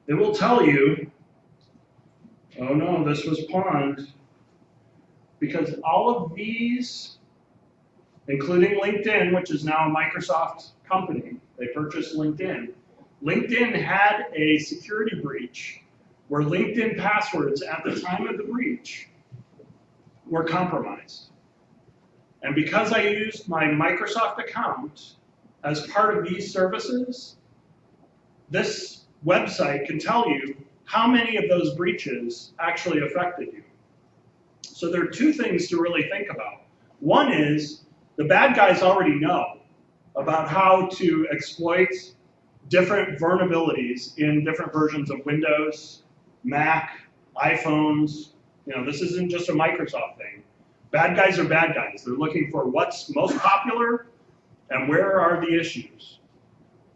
[SPEAKER 6] it will tell you, oh no, this was pawned, because all of these, including LinkedIn, which is now a Microsoft company, they purchased LinkedIn. LinkedIn had a security breach where LinkedIn passwords at the time of the breach were compromised. And because I used my Microsoft account as part of these services, this website can tell you how many of those breaches actually affected you. So there are 2 things to really think about. One is the bad guys already know about how to exploit different vulnerabilities in different versions of Windows, Mac, iPhones. This isn't just a Microsoft thing. Bad guys are bad guys. They're looking for what's most popular and where are the issues.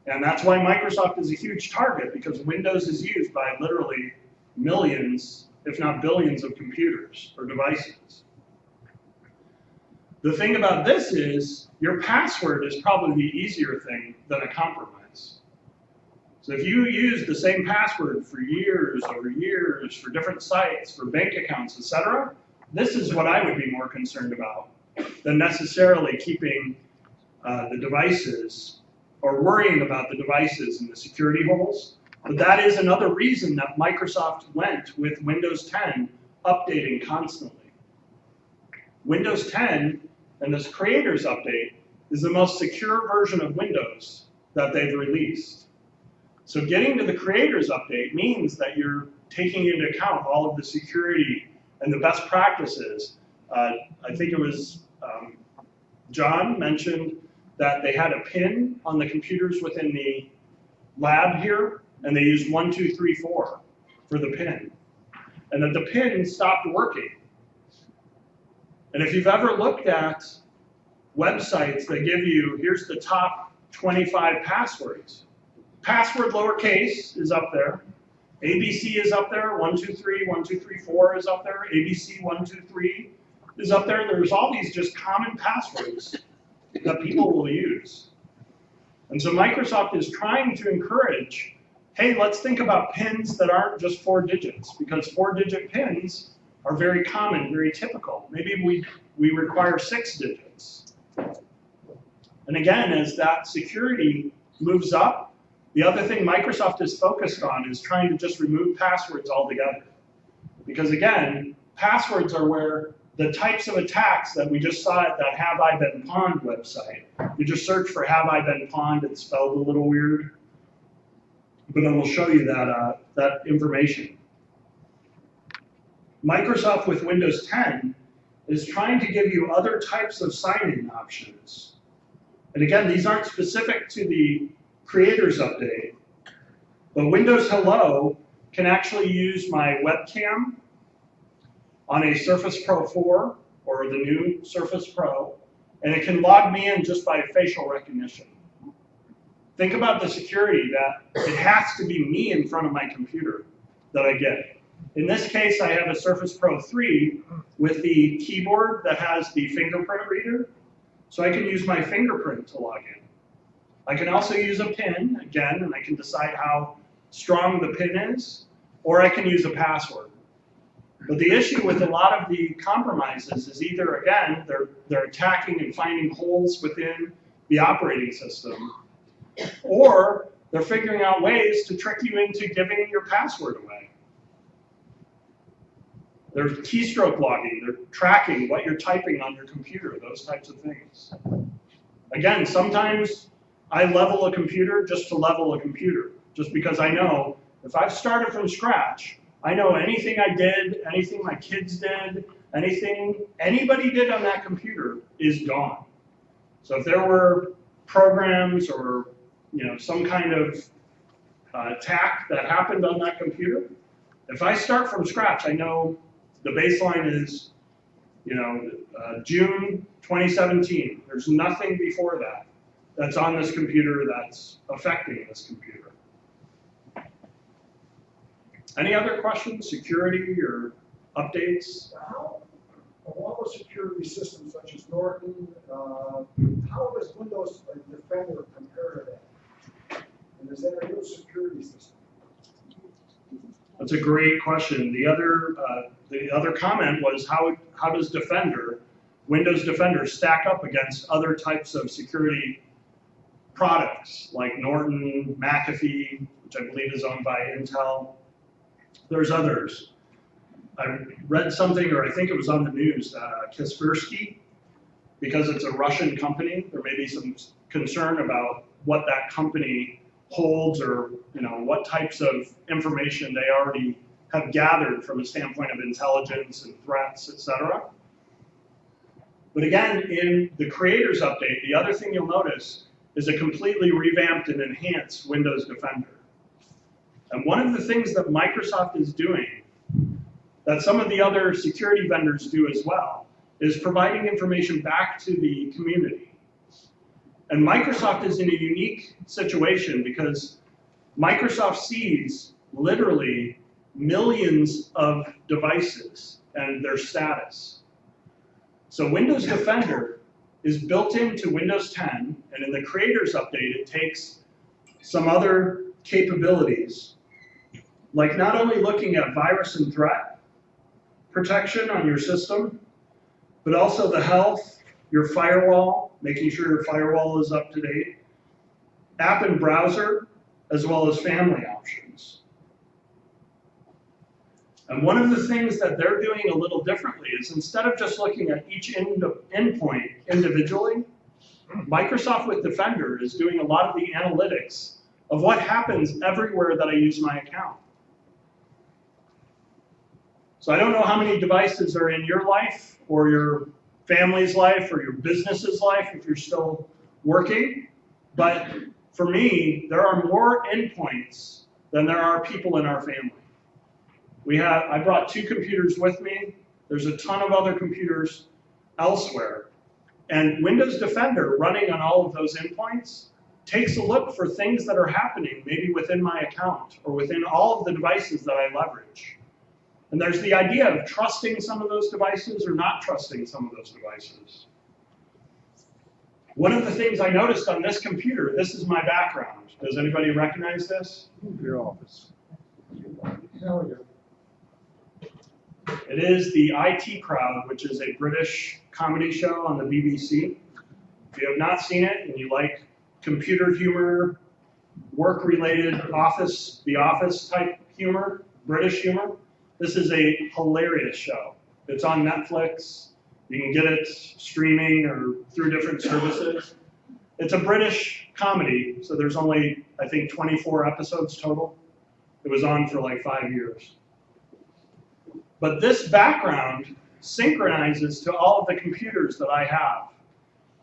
[SPEAKER 6] And that's why Microsoft is a huge target, because Windows is used by literally millions, if not billions, of computers or devices. The thing about this is your password is probably the easier thing than a compromise. So if you use the same password for years over years for different sites, for bank accounts, etc., this is what I would be more concerned about than necessarily keeping the devices or worrying about the devices and the security holes. But that is another reason that Microsoft went with Windows 10 updating constantly. Windows 10 and this Creators Update is the most secure version of Windows that they've released. So getting to the Creators Update means that you're taking into account all of the security and the best practices. I think it was John mentioned that they had a pin on the computers within the lab here, and they used 1, 2, 3, 4 for the pin. And that the pin stopped working. And if you've ever looked at websites that give you, here's the top 25 passwords. Password lowercase is up there. ABC is up there, 1, 2, 3, 1, 2, 3, 4 is up there. ABC 1, 2, 3 is up there. There's all these just common passwords that people will use. And so Microsoft is trying to encourage, hey, let's think about pins that aren't just 4 digits, because 4-digit pins are very common, very typical. Maybe we require 6 digits. And again, as that security moves up, the other thing Microsoft is focused on is trying to just remove passwords altogether. Because again, passwords are where the types of attacks that we just saw at that Have I Been Pawned website. You just search for Have I Been Pawned, it's spelled a little weird, but it will show you that information. Microsoft with Windows 10 is trying to give you other types of sign-in options. And again, these aren't specific to the Creators Update, but Windows Hello can actually use my webcam on a Surface Pro 4 or the new Surface Pro, and it can log me in just by facial recognition. Think about the security that it has to be me in front of my computer that I get. In this case, I have a Surface Pro 3 with the keyboard that has the fingerprint reader, so I can use my fingerprint to log in. I can also use a PIN, again, and I can decide how strong the PIN is, or I can use a password. But the issue with a lot of the compromises is either, again, they're attacking and finding holes within the operating system, or they're figuring out ways to trick you into giving your password away. They're keystroke logging, they're tracking what you're typing on your computer, those types of things. Again, sometimes I level a computer just to level a computer, just because I know if I've started from scratch, I know anything I did, anything my kids did, anything anybody did on that computer is gone. So if there were programs or some kind of attack that happened on that computer, if I start from scratch, I know the baseline is June 2017. There's nothing before that that's on this computer that's affecting this computer. Any other questions, security or updates?
[SPEAKER 3] How, of all the security systems such as Norton, how does Windows Defender compare to that? And is that a real security system?
[SPEAKER 6] That's a great question. The other comment was how does Defender, Windows Defender, stack up against other types of security products like Norton, McAfee, which I believe is owned by Intel. There's others. I read something, or I think it was on the news, that Kaspersky, because it's a Russian company, there may be some concern about what that company holds, or what types of information they already have gathered from a standpoint of intelligence and threats, etc. But again, in the creators update, the other thing you'll notice is a completely revamped and enhanced Windows Defender. And one of the things that Microsoft is doing, that some of the other security vendors do as well, is providing information back to the community. And Microsoft is in a unique situation because Microsoft sees literally millions of devices and their status. So Windows Defender is built into Windows 10, and in the Creators Update, it takes some other capabilities, like not only looking at virus and threat protection on your system, but also the health, your firewall, making sure your firewall is up to date, app and browser, as well as family options. And one of the things that they're doing a little differently is instead of just looking at each endpoint individually, Microsoft with Defender is doing a lot of the analytics of what happens everywhere that I use my account. So I don't know how many devices are in your life, or your family's life, or your business's life if you're still working, but for me, there are more endpoints than there are people in our family. I brought 2 computers with me. There's a ton of other computers elsewhere. And Windows Defender running on all of those endpoints takes a look for things that are happening maybe within my account or within all of the devices that I leverage. And there's the idea of trusting some of those devices or not trusting some of those devices. One of the things I noticed on this computer, this is my background. Does anybody recognize this?
[SPEAKER 3] Your office. Hell yeah.
[SPEAKER 6] It is the IT Crowd, which is a British comedy show on the BBC. If you have not seen it and you like computer humor, work-related The Office type humor, British humor, this is a hilarious show. It's on Netflix. You can get it streaming or through different services. It's a British comedy, so there's only, I think, 24 episodes total. It was on for like 5 years. But this background synchronizes to all of the computers that I have.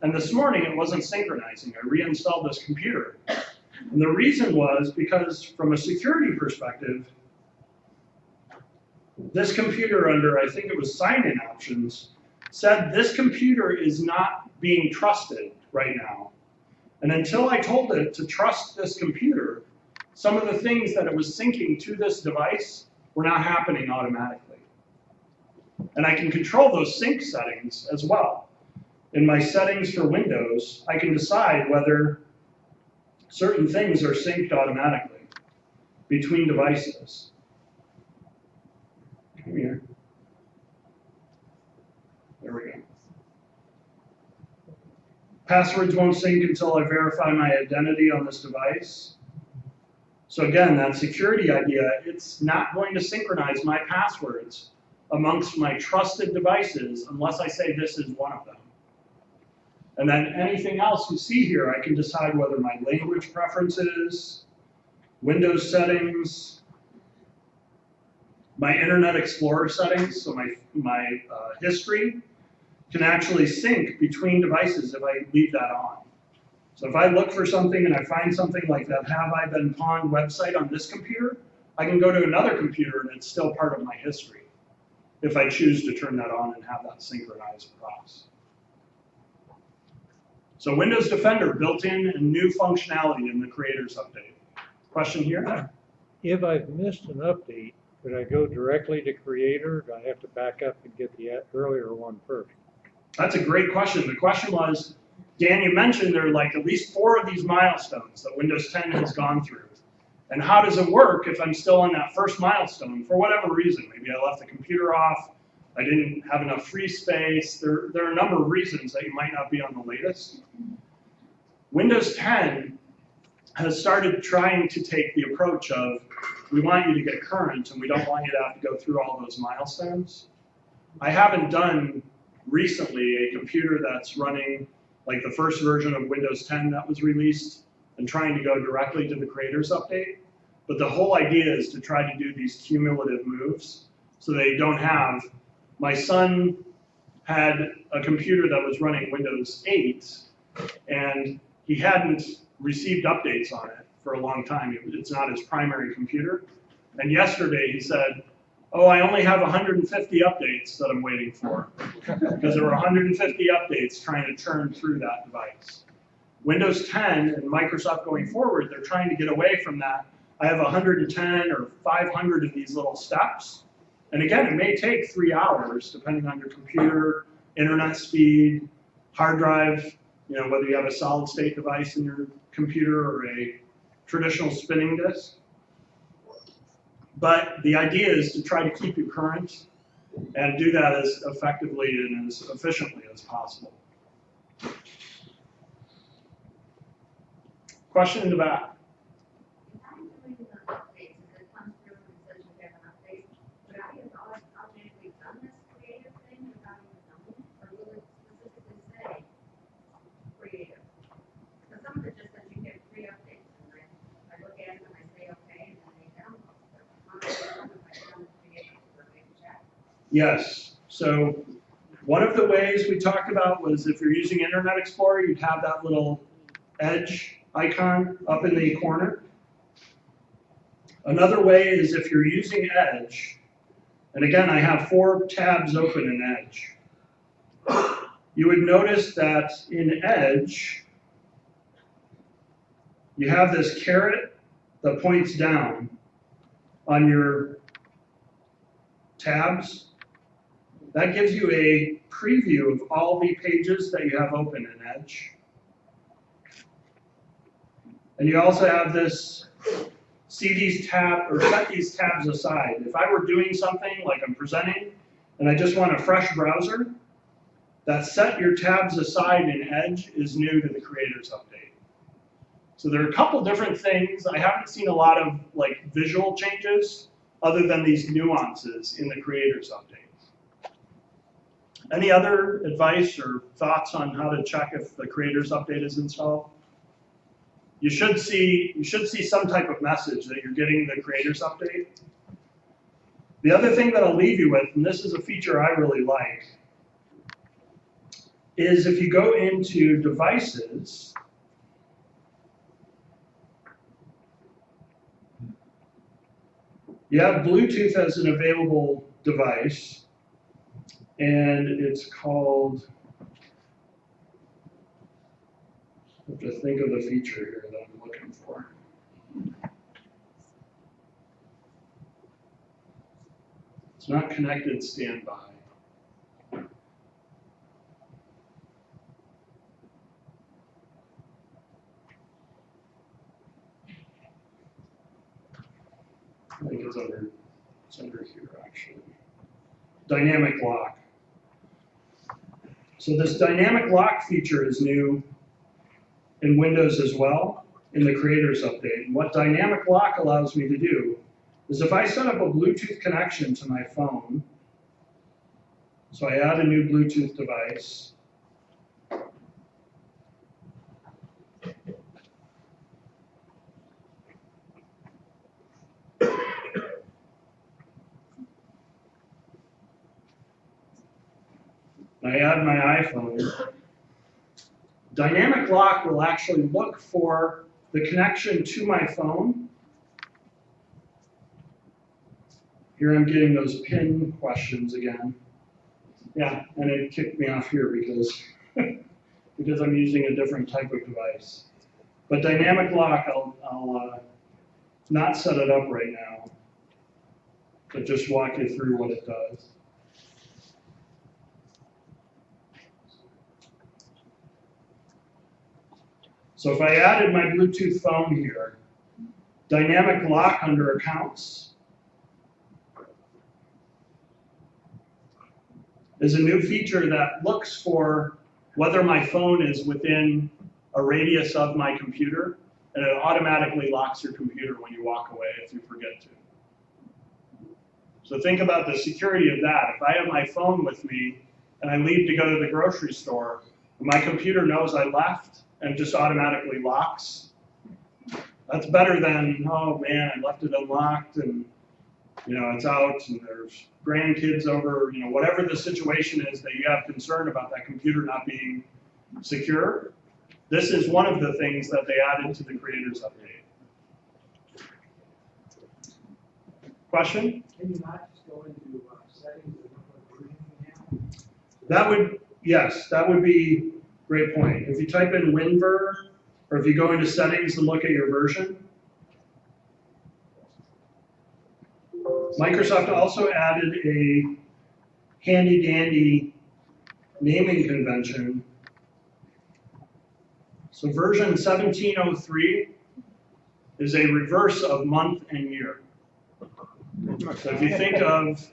[SPEAKER 6] And this morning it wasn't synchronizing. I reinstalled this computer. And the reason was because from a security perspective, this computer under, I think it was sign-in options, said this computer is not being trusted right now. And until I told it to trust this computer, some of the things that it was syncing to this device were not happening automatically. And I can control those sync settings as well. In my settings for Windows, I can decide whether certain things are synced automatically between devices. Come here. There we go. Passwords won't sync until I verify my identity on this device. So again, that security idea, it's not going to synchronize my passwords amongst my trusted devices unless I say this is one of them. And then anything else you see here, I can decide whether my language preferences, Windows settings, my Internet Explorer settings, so my history, can actually sync between devices if I leave that on. So if I look for something and I find something like that Have I Been Pawned website on this computer, I can go to another computer and it's still part of my history if I choose to turn that on and have that synchronized across. So Windows Defender built in and new functionality in the Creators Update. Question here?
[SPEAKER 9] If I've missed an update, could I go directly to Creator? Do I have to back up and get the earlier one first?
[SPEAKER 6] That's a great question. The question was, Dan, you mentioned there are like at least 4 of these milestones that Windows 10 has gone through. And how does it work if I'm still on that first milestone for whatever reason? Maybe I left the computer off, I didn't have enough free space. There are a number of reasons that you might not be on the latest. Windows 10 has started trying to take the approach of, we want you to get current and we don't want you to have to go through all those milestones. I haven't done recently a computer that's running like the first version of Windows 10 that was released and trying to go directly to the Creators Update. But the whole idea is to try to do these cumulative moves so they don't have, my son had a computer that was running Windows 8 and he hadn't received updates on it for a long time. It's not his primary computer. And yesterday he said, oh, I only have 150 updates that I'm waiting for, because there were 150 updates trying to churn through that device. Windows 10 and Microsoft going forward, they're trying to get away from that. I have 110 or 500 of these little steps. And again, it may take 3 hours, depending on your computer, internet speed, hard drive, you know, whether you have a solid state device in your computer or a traditional spinning disk. But the idea is to try to keep you current and do that as effectively and as efficiently as possible. Question in the back. Yes, so one of the ways we talked about was if you're using Internet Explorer, you'd have that little edge icon up in the corner. Another way is if you're using Edge, and again, I have 4 tabs open in Edge. You would notice that in Edge, you have this caret that points down on your tabs. That gives you a preview of all the pages that you have open in Edge. And you also have this, see these tabs, or set these tabs aside. If I were doing something like I'm presenting, and I just want a fresh browser, that set your tabs aside in Edge is new to the Creators Update. So there are a couple different things. I haven't seen a lot of like visual changes other than these nuances in the Creators Update. Any other advice or thoughts on how to check if the Creators Update is installed? You should see some type of message that you're getting the Creators Update. The other thing that I'll leave you with, and this is a feature I really like, is if you go into Devices, You have Bluetooth as an available device, and it's called, I have to think of the feature here that I'm looking for. It's not connected standby. I think it's under here actually. Dynamic lock. So this dynamic lock feature is new in Windows as well in the Creators Update. And what dynamic lock allows me to do is if I set up a Bluetooth connection to my phone, so I add a new Bluetooth device, I add my iPhone, dynamic lock will actually look for the connection to my phone. Here I'm getting those PIN questions again. Yeah, and it kicked me off here because, because I'm using a different type of device. But dynamic lock, I'll not set it up right now, but just walk you through what it does. So if I added my Bluetooth phone here, dynamic lock under accounts is a new feature that looks for whether my phone is within a radius of my computer, and it automatically locks your computer when you walk away if you forget to. So think about the security of that. If I have my phone with me and I leave to go to the grocery store, my computer knows I left and just automatically locks. That's better than, oh man, I left it unlocked and it's out and there's grandkids over, whatever the situation is that you have concern about that computer not being secure. This is one of the things that they added to the Creators Update. Question?
[SPEAKER 7] Can you not just go into settings and look what version you have?
[SPEAKER 6] That would, yes, that would be a great point. If you type in WinVer, or if you go into settings and look at your version, Microsoft also added a handy dandy naming convention. So version 1703 is a reverse of month and year. So if you think of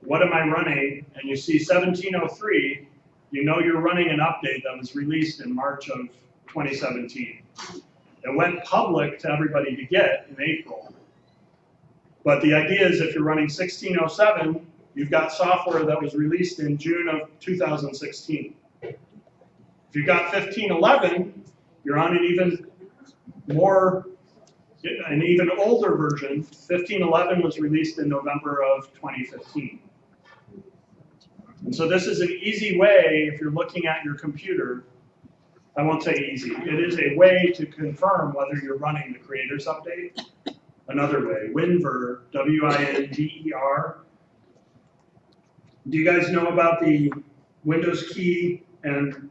[SPEAKER 6] what am I running, and you see 1703, you know you're running an update that was released in March of 2017. It went public to everybody to get in April. But the idea is if you're running 1607, you've got software that was released in June of 2016. If you've got 1511, you're on an even older version. 1511 was released in November of 2015. And so this is an easy way, if you're looking at your computer, I won't say easy, it is a way to confirm whether you're running the Creators Update. Another way, WinVer, W-I-N-V-E-R. Do you guys know about the Windows key and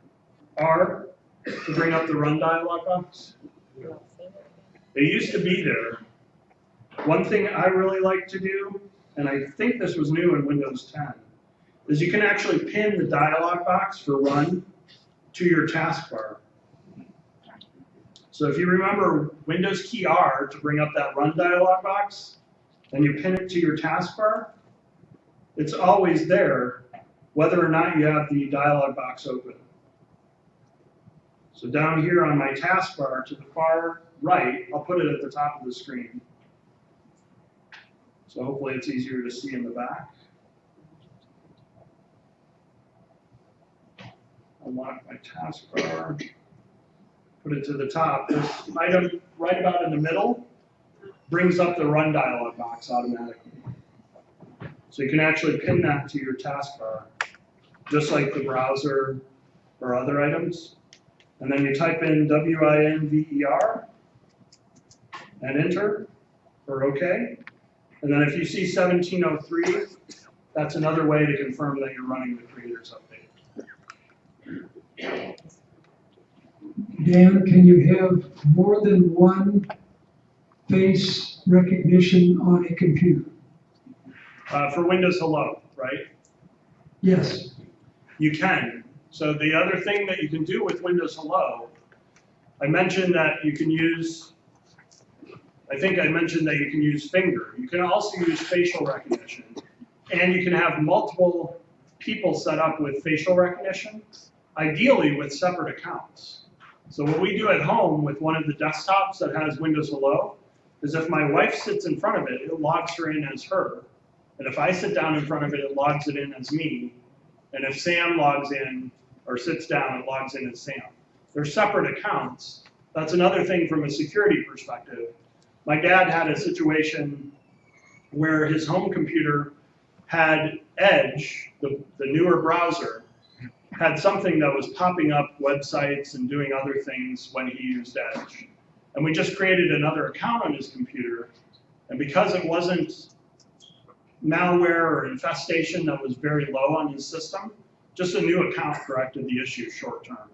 [SPEAKER 6] R to bring up the run dialog box? They used to be there. One thing I really like to do, and I think this was new in Windows 10, is you can actually pin the dialog box for run to your taskbar. So if you remember Windows key R to bring up that run dialog box, and you pin it to your taskbar, it's always there, whether or not you have the dialog box open. So down here on my taskbar to the far right, I'll put it at the top of the screen. So hopefully it's easier to see in the back. Unlock my taskbar, put it to the top. This item right about in the middle brings up the run dialog box automatically. So you can actually pin that to your taskbar, just like the browser or other items. And then you type in WINVER and enter or OK. And then if you see 1703, that's another way to confirm that you're running the creators update.
[SPEAKER 10] Dan, can you have more than one face recognition on a computer?
[SPEAKER 6] For Windows Hello, right?
[SPEAKER 10] Yes.
[SPEAKER 6] You can. So the other thing that you can do with Windows Hello, I mentioned that you can use, I think I mentioned that you can use finger. You can also use facial recognition. And you can have multiple people set up with facial recognition, ideally with separate accounts. So what we do at home with one of the desktops that has Windows Hello is if my wife sits in front of it, it logs her in as her. And if I sit down in front of it, it logs it in as me. And if Sam logs in or sits down, it logs in as Sam. They're separate accounts. That's another thing from a security perspective. My dad had a situation where his home computer had Edge, the newer browser, had something that was popping up websites and doing other things when he used Edge. And we just created another account on his computer. And because it wasn't malware or infestation that was very low on his system, just a new account corrected the issue short term.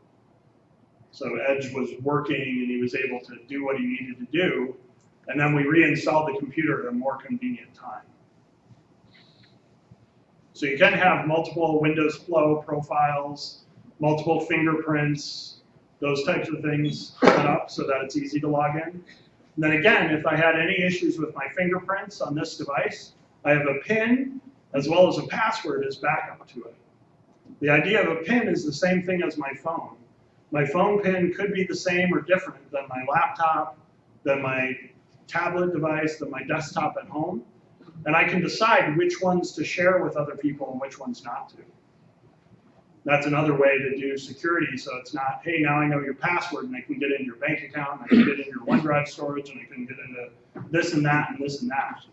[SPEAKER 6] So Edge was working and he was able to do what he needed to do. And then we reinstalled the computer at a more convenient time. So you can have multiple Windows Flow profiles, multiple fingerprints, those types of things set up so that it's easy to log in. And then again, if I had any issues with my fingerprints on this device, I have a PIN as well as a password as backup to it. The idea of a PIN is the same thing as my phone. My phone PIN could be the same or different than my laptop, than my tablet device, than my desktop at home. And I can decide which ones to share with other people and which ones not to. That's another way to do security, so it's not, hey, now I know your password and I can get into your bank account, and I can get into your OneDrive storage, and I can get into this and that and this and that.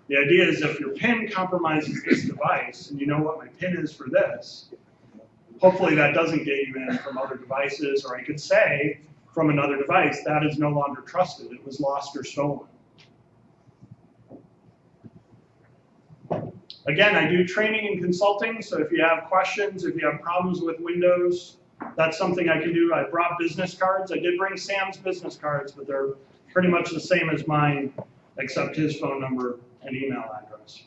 [SPEAKER 6] The idea is if your PIN compromises this device, and you know what my PIN is for this, hopefully that doesn't get you in from other devices, or I could say from another device, that is no longer trusted, it was lost or stolen. Again, I do training and consulting, so if you have questions, if you have problems with Windows, that's something I can do. I brought business cards. I did bring Sam's business cards, but they're pretty much the same as mine, except his phone number and email address.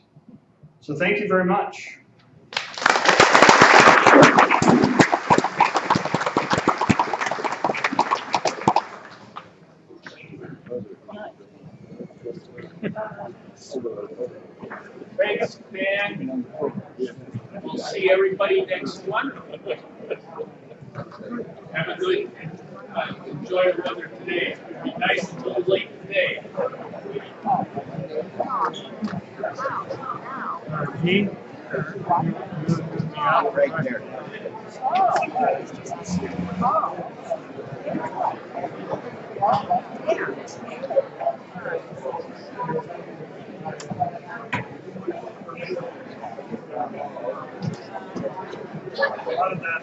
[SPEAKER 6] So thank you very much.
[SPEAKER 4] Thanks, Dan. We'll see everybody next month. Have a good, enjoy the weather today. It'll be nice and a little late today.
[SPEAKER 3] Right there.
[SPEAKER 6] A lot of that.